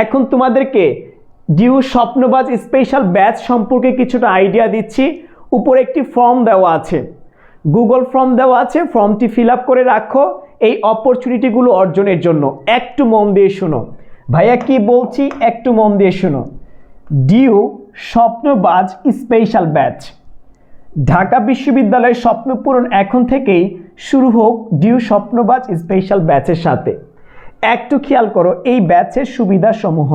এখন তোমাদেরকে due Swapnobaj special batch সম্পর্কে কিছুটা আইডিয়া দিচ্ছি। উপরে একটি ফর্ম দেওয়া আছে, গুগল ফর্ম দেওয়া আছে, ফর্মটি ফিল আপ করে রাখো এই অপরচুনিটিগুলো অর্জনের জন্য। একটু মন দিয়ে শোনো ভাইয়া কি বলছি, একটু মন দিয়ে শোনো। Due Swapnobaj special batch, Dhaka বিশ্ববিদ্যালয়ের স্বপ্ন পূরণ এখন থেকেই শুরু হোক ডিউ স্বপ্নবাজ স্পেশাল ব্যাচের সাথে। একটু খেয়াল করো এই ব্যাচের সুবিধাসমূহ।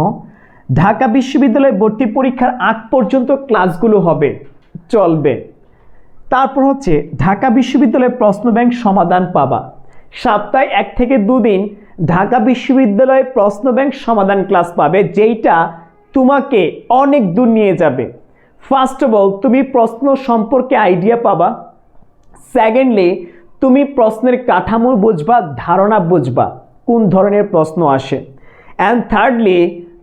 ঢাকা বিশ্ববিদ্যালয়ে ভর্তি পরীক্ষার আগ পর্যন্ত ক্লাসগুলো হবে, চলবে। তারপর হচ্ছে ঢাকা বিশ্ববিদ্যালয়ে প্রশ্ন ব্যাংক সমাধান পাবা। সপ্তাহে 1 থেকে 2 দিন ঢাকা বিশ্ববিদ্যালয়ে প্রশ্ন ব্যাংক সমাধান ক্লাস পাবে, যেইটা তোমাকে অনেক দূর নিয়ে যাবে। ফার্স্ট অফ অল তুমি প্রশ্ন সম্পর্কে আইডিয়া পাবা। সেকেন্ডলি তুমি প্রশ্নের কাঠামো বুঝবা, ধারণা বুঝবা কোন ধরনের প্রশ্ন আসে। অ্যান্ড থার্ডলি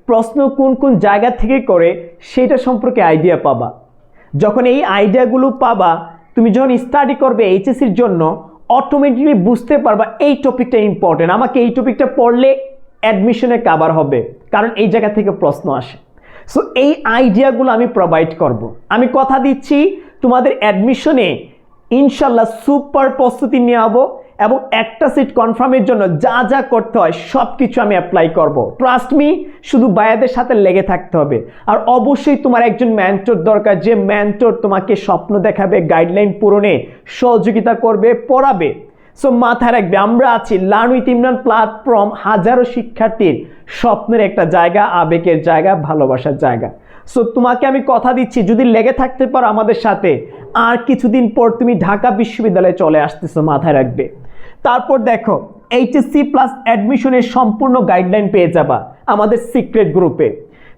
প্রশ্ন কোন কোন জায়গা থেকে করে সেটা সম্পর্কে আইডিয়া পাবা। যখন এই আইডিয়াগুলো পাবা, তুমি যখন স্টাডি করবে এইচএসসির জন্য, অটোমেটিকলি বুঝতে পারবা এই টপিকটা ইম্পর্টেন্ট, আমাকে এই টপিকটা পড়লে অ্যাডমিশনে কভার হবে, কারণ এই জায়গা থেকে প্রশ্ন আসে। সো এই আইডিয়াগুলো আমি প্রোভাইড করব। আমি কথা দিচ্ছি তোমাদের অ্যাডমিশনে ইনশাল্লাহ সুপার প্রস্তুতি নেওয়াবো এবং একটা সিট কনফার্মের জন্য যা যা করতে হয় সব কিছু আমি অ্যাপ্লাই করব। ট্রাস্ট মি, শুধু বায়াদের সাথে লেগে থাকতে হবে। আর অবশ্যই তোমার একজন মেন্টর দরকার, যে মেন্টর তোমাকে স্বপ্ন দেখাবে, গাইডলাইন পূরণে সহযোগিতা করবে, পড়াবে। সো মাথায় রাখবে আমরা আছি লার্ন উইথ ইমরান প্ল্যাটফর্ম, হাজারো শিক্ষার্থীর স্বপ্নের একটা জায়গা, আবেগের জায়গা, ভালোবাসার জায়গা। সো তোমাকে আমি কথা দিচ্ছি যদি লেগে থাকতে পারো আমাদের সাথে, আর কিছুদিন পর তুমি ঢাকা বিশ্ববিদ্যালয়ে চলে আসতেছো, মাথায় রাখবে। তারপর দেখো এইচএসসি প্লাস অ্যাডমিশনের সম্পূর্ণ গাইডলাইন পেয়ে যাবা আমাদের সিক্রেট গ্রুপে।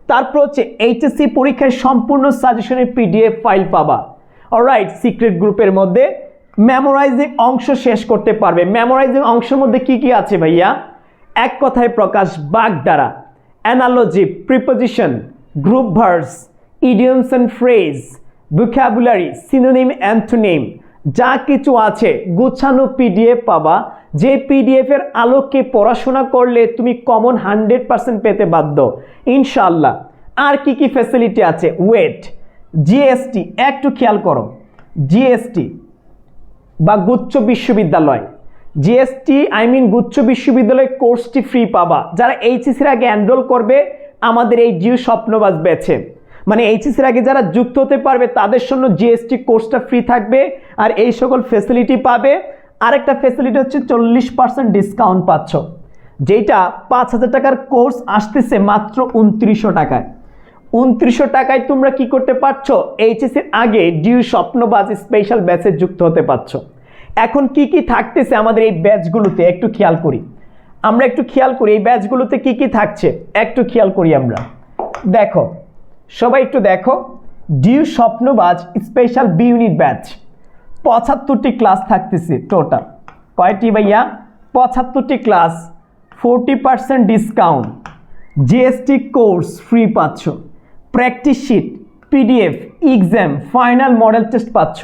তারপর হচ্ছে এইচএসসি পরীক্ষার সম্পূর্ণ সাজেশনের পিডিএফ ফাইল পাবা। অলরাইট, সিক্রেট গ্রুপের মধ্যে মেমোরাইজিং অংশ শেষ করতে পারবে। মেমোরাইজিং অংশের মধ্যে কি কি আছে ভাইয়া? এক কথায় প্রকাশ, বাগধারা, analogy, preposition, group verse, idioms and phrase, vocabulary, synonym, antonym, যা কিছু আছে গুছানো পিডিএফ পাবা, যে পিডিএফ এর আলোকে পড়াশোনা করলে তুমি কমন 100% পেতে বাধ্য ইনশাআল্লাহ। আর কি কি ফ্যাসিলিটি আছে? ওয়েট, জিএসটি, একটু খেয়াল করো, জিএসটি বা গুচ্ছ বিশ্ববিদ্যালয়, জিএসটি গুচ্ছ বিশ্ববিদ্যালয় কোর্সটি ফ্রি পাবা যারা এইচএসসির আগে এনরোল করবে আমাদের এই ডিউ স্বপ্নবাজ ব্যাচে। মানে এইচএসসির আগে যারা যুক্ত হতে পারবে তাদের জন্য জিএসটি কোর্সটা ফ্রি থাকবে, আর এই সকল ফ্যাসিলিটি পাবে। আরেকটা ফ্যাসিলিটি হচ্ছে 40% ডিসকাউন্ট পাচ্ছ, যেটা 5000 টাকার কোর্স আসতেছে মাত্র 2900 টাকায়। 2900 টাকায় তোমরা কি করতে পারছো? এইচএসসির আগে ডিউ স্বপ্নবাজ স্পেশাল ব্যাচে যুক্ত হতে পারছো। এখন কি কি থাকতেছে আমাদের এই ব্যাচগুলোতে একটু খেয়াল করি, আমরা একটু খেয়াল করি এই ব্যাচগুলোতে কি কি থাকছে, একটু খেয়াল করি আমরা। দেখো সবাই একটু দেখো, DU Swapnobaj special B unit batch 75টি ক্লাস থাকতেছে টোটাল। কয়টি ভাইয়া? 75টি class, 40% discount, GST course free পাচ্ছ, practice sheet, PDF, exam, final model test পাচ্ছ।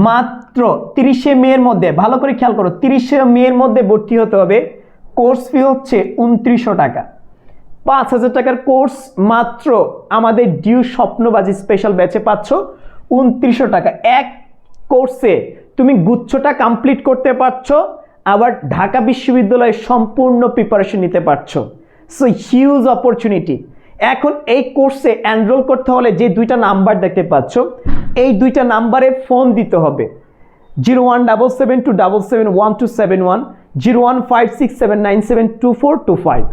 মাত্র 30শে মের মধ্যে, ভালো করে খেয়াল করো, 30শে মের মধ্যে ভর্তি হতে হবে। কোর্স ফি হচ্ছে 2900 টাকা। 5000 টাকার কোর্স মাত্র আমাদের ডিউ স্বপ্নবাজ স্পেশাল ব্যাচে পাচ্ছ 2900 টাকা। এক কোর্সে তুমি গুচ্ছটা কমপ্লিট করতে পারছো, আবার ঢাকা বিশ্ববিদ্যালয়ে সম্পূর্ণ প্রিপারেশন নিতে পারছো। So huge opportunity. এখন এই কোর্সে এনরোল করতে হলে যে 2টা নাম্বার দেখতে পাচ্ছ, এই 2টা নাম্বারে ফোন দিতে হবে, 0177277171, 015679724225।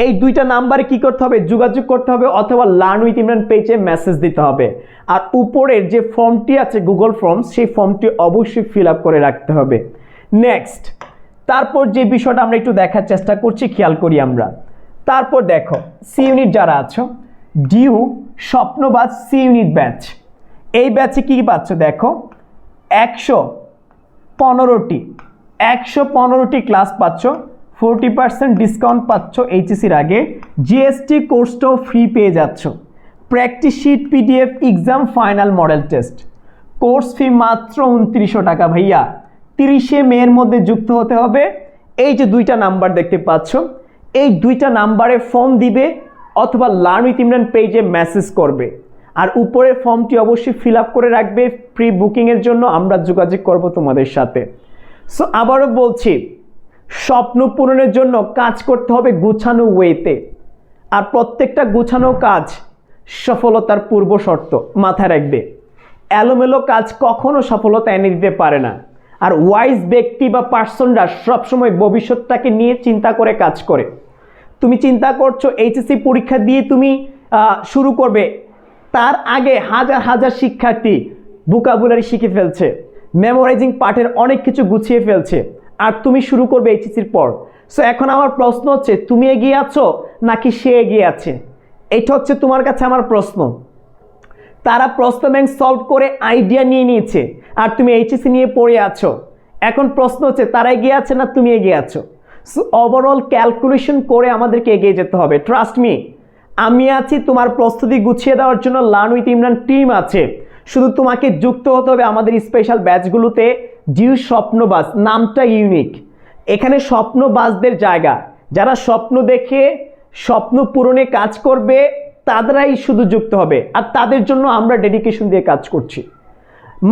এই 2টা নাম্বারে কি করতে হবে? যোগাযোগ করতে হবে, অথবা লার্ন উইথ ইমরান পেজে মেসেজ দিতে হবে। আর উপরের যে ফর্মটি আছে গুগল ফর্ম, সেই ফর্মটি অবশ্যই ফিল আপ করে রাখতে হবে। নেক্সট, তারপর যে বিষয়টা আমরা একটু দেখার চেষ্টা করছি, খেয়াল করি আমরা। তারপর দেখো সি ইউনিট যারা আছো, ডিউ স্বপ্নবাজ সি ইউনিট ব্যাচ, এই ব্যাচে কি পাচ্ছ? দেখো 115টি ক্লাস পাচ্ছ, 40% ডিসকাউন্ট পাচ্ছ এইচএসসির আগে, জিএসটি কোর্সটাও ফ্রি পেয়ে যাচ্ছ, practice sheet, PDF, exam, final model test. Course fee মাত্র 2900 টাকা ভাইয়া। 30শে মের মধ্যে যুক্ত হতে হবে। এই যে 2টা নাম্বার দেখতে পাচ্ছ, এই দুইটা নাম্বারে ফোন দিবে অথবা লার্ন উইথ ইমরান পেজে মেসেজ করবে। আর উপরের ফর্মটি অবশ্যই ফিল আপ করে রাখবে, প্রি বুকিংয়ের জন্য আমরা যোগাযোগ করব তোমাদের সাথে। সো আবারও বলছি, স্বপ্ন পূরণের জন্য কাজ করতে হবে গুছানো ওয়েতে, আর প্রত্যেকটা গুছানো কাজ সফলতার পূর্ব শর্ত, মাথায় রাখবে। এলোমেলো কাজ কখনো সফলতা এনে দিতে পারে না। আর ওয়াইজ ব্যক্তি বা পার্সনরা সবসময় ভবিষ্যৎটাকে নিয়ে চিন্তা করে কাজ করে। তুমি চিন্তা করছো এইচএসসি পরীক্ষা দিয়ে তুমি শুরু করবে, তার আগে হাজার হাজার শিক্ষার্থী ভোকাবুলারি শিখে ফেলছে, মেমোরাইজিং পার্টের অনেক কিছু গুছিয়ে ফেলছে, আর তুমি শুরু করবে এইচএসসির পর। সো এখন আমার প্রশ্ন হচ্ছে, তুমি এগিয়ে আছো নাকি সে এগিয়ে আছে? এটা হচ্ছে তোমার কাছে আমার প্রশ্ন। তারা প্রশ্ন ব্যাংক সলভ করে আইডিয়া নিয়ে নিয়েছে, আর তুমি এইচএসসি নিয়ে পড়ে আছো। এখন প্রশ্ন হচ্ছে, তারা এগিয়ে আছে না তুমি এগিয়ে আছো? সো ওভারঅল ক্যালকুলেশন করে আমাদেরকে এগিয়ে যেতে হবে। ট্রাস্ট মি, আমি আছি তোমার প্রস্তুতি গুছিয়ে দেওয়ার জন্য। লার্ন উইথ ইমরান টিম আছে, শুধু তোমাকে যুক্ত হতে হবে আমাদের স্পেশাল ব্যাচগুলোতে। ডিউ স্বপ্নবাজ, নামটা ইউনিক। এখানে স্বপ্নবাজদের জায়গা, যারা স্বপ্ন দেখে স্বপ্ন পূরণে কাজ করবে তাদেরাই শুধু যুক্ত হবে, আর তাদের জন্য আমরা ডেডিকেশন দিয়ে কাজ করছি।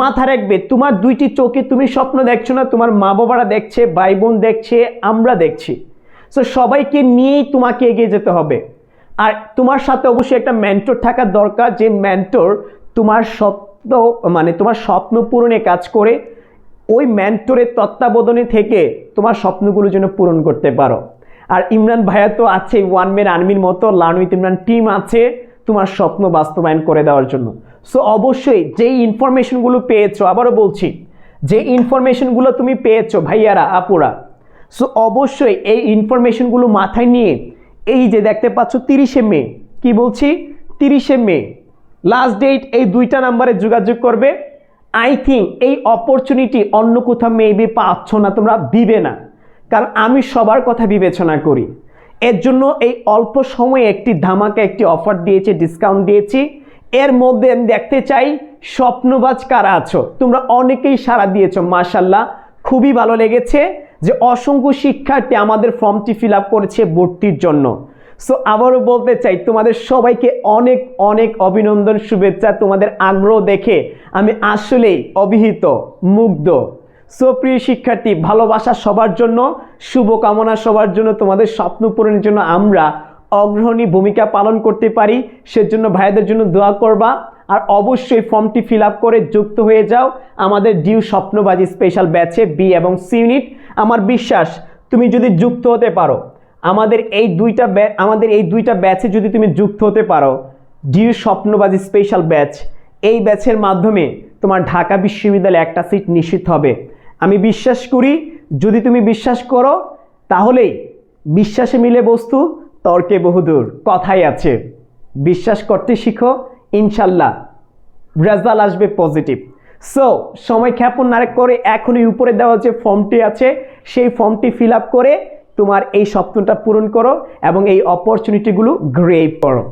মাথা রাখবে, তোমার দুইটি চোখে তুমি স্বপ্ন দেখছো না, তোমার মা বাবারা দেখছে, ভাই বোন দেখছে, আমরা দেখছি। সো সবাইকে নিয়েই তোমাকে এগিয়ে যেতে হবে। আর তোমার সাথে অবশ্যই একটা মেন্টর থাকা দরকার, যে মেন্টর তোমার স্বপ্ন তোমার স্বপ্ন পূরণে কাজ করে। ওই মেন্টরের তত্ত্বাবধানে থেকে তোমার স্বপ্নগুলো যেন পূরণ করতে পারো। আর ইমরান ভাইয়া তো আছে ওয়ান ম্যান আর্মির মতো, লার্ন উইথ ইমরান টিম আছে তোমার স্বপ্ন বাস্তবায়ন করে দেওয়ার জন্য। সো অবশ্যই যেই ইনফরমেশনগুলো পেয়েছো, আবারও বলছি, যে ইনফরমেশনগুলো তুমি পেয়েছো ভাইয়ারা আপুরা, সো অবশ্যই এই ইনফরমেশনগুলো মাথায় নিয়ে, এই যে দেখতে পাচ্ছ 30শে মে, কি বলছি 30শে মে লাস্ট ডেট, এই দুইটা নাম্বারে যোগাযোগ করবে। আই থিঙ্ক এই অপরচুনিটি অন্য কোথাও মেবি পাচ্ছ না, তোমরা দিবে না, কারণ আমি সবার কথা বিবেচনা করি। এর জন্য এই অল্প সময়ে একটি ধামাকা একটি অফার দিয়েছি, ডিসকাউন্ট দিয়েছি। এর মধ্যে আমি দেখতে চাই স্বপ্নবাজ কারা আছো। তোমরা অনেকেই সাড়া দিয়েছো, মাশাআল্লাহ, খুবই ভালো লেগেছে যে অসংখ্য শিক্ষার্থী আমাদের ফর্মটি ফিল আপ করেছে ভর্তির জন্য। সো আবারও বলতে চাই, তোমাদের সবাইকে অনেক অনেক অভিনন্দন, শুভেচ্ছা। তোমাদের আগ্রহ দেখে আমি আসলেই অভিহিত, মুগ্ধ। সো প্রিয় শিক্ষার্থী, ভালোবাসা সবার জন্য, শুভকামনা সবার জন্য। তোমাদের স্বপ্ন পূরণের জন্য আমরা অগ্রণী ভূমিকা পালন করতে পারি, সেজন্য ভাইদের জন্য দোয়া করবা। আর অবশ্যই ফর্মটি ফিল আপ করে যুক্ত হয়ে যাও আমাদের ডিউ স্বপ্নবাজি স্পেশাল ব্যাচে বি এবং সি ইউনিট। আমার বিশ্বাস, তুমি যদি যুক্ত হতে পারো আমাদের এই দুইটা ব্যাচে, যদি তুমি যুক্ত হতে পারো ডিউ স্বপ্নবাজি স্পেশাল ব্যাচ, এই ব্যাচের মাধ্যমে তোমার ঢাকা বিশ্ববিদ্যালয়ে একটা সিট নিশ্চিত হবে। আমি বিশ্বাস করি, যদি তুমি বিশ্বাস করো তাহলেই বিশ্বাসে মিলে বস্তু, তর্কে বহুদূর, কথাই আছে। বিশ্বাস করতে শিখো, ইনশাল্লাহ রেজাল্ট আসবে পজিটিভ। সো সময় ক্ষেপণ না করে এখনই উপরে দেওয়া যে ফর্মটি আছে সেই ফর্মটি ফিল আপ করে তোমার এই স্বপ্নটা পূরণ করো এবং এই অপরচুনিটিগুলো গ্রেব করো।